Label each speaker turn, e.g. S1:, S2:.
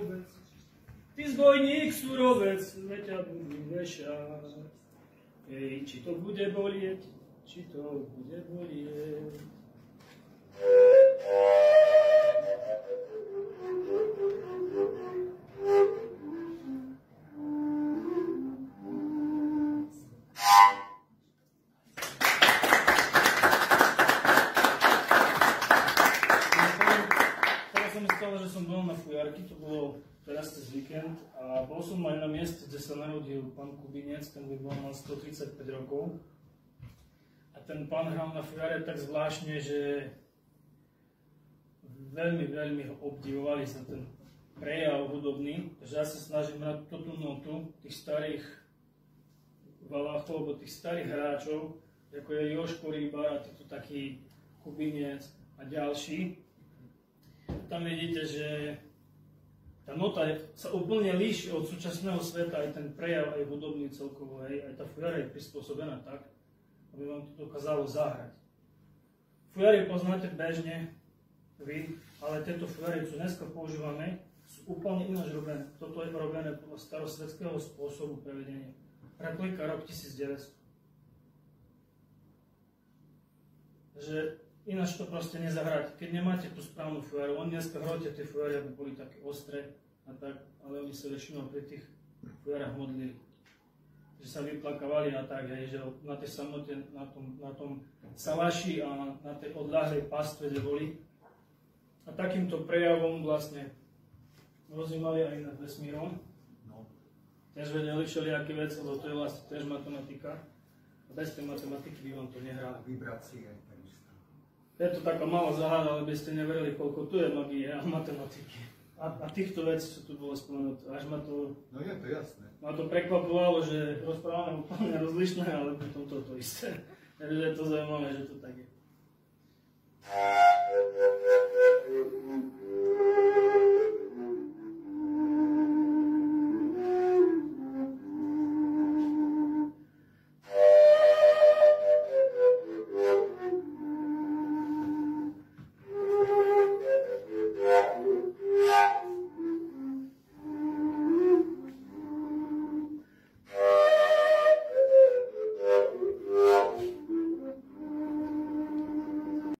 S1: vôbec. Ty zbojník, surovec, veď ťa budú vešať. Ej, či to bude bolieť, či to bude bolieť. Že som bol na fujarky, to bolo teraz cez víkend a bol som aj na mieste, kde sa narodil pán Kubinec, ten by bol mal 135 rokov a ten pán hral na fujare tak zvláštne, že veľmi ho obdivovali za ten prejav hudobný, takže ja sa snažím hrať tú notu tých starých Valachov, alebo tých starých hráčov, ako je Joško Rybar a títo taký Kubinec a ďalší. Tam vidíte, že tá nota sa úplne líši od súčasného sveta, aj ten prejav, aj hudobný celkovo, aj tá fujara je prispôsobená tak, aby vám to dokázalo zahrať. Fujary poznáte bežne, vy, ale tieto fujary, čo dneska používame, sú úplne ináč robené. Toto je robené podľa starosvedského spôsobu prevedenia. Replika rok 1900. Takže ináč to proste nezahrať, keď nemáte tú správnu fujaru. Oni dneska hrote tie fujary, aby boli také ostré a tak, ale oni sa väčšinou pri tých fujarách modlili. Že sa vyplakávali a tak, hej, že na tej samote, na tom salaši a na tej odľahlej pastve, kde boli. A takýmto prejavom vlastne rozímali aj nad vesmírom. No. Tiež vedeli všelijaké veci, lebo to je vlastne tiež matematika. A bez tej matematiky by vám to nehralo.
S2: Vibrácie.
S1: Je to taká malá záhada, ale by ste neverili, koľko tu je magie a matematiky. A týchto vecí, čo tu bolo spomenuté. Až ma to...
S2: No je to jasné.
S1: Ma to prekvapovalo, že rozprávame úplne rozlišné, ale potom toto isté. Takže je to zaujímavé, že to tak je.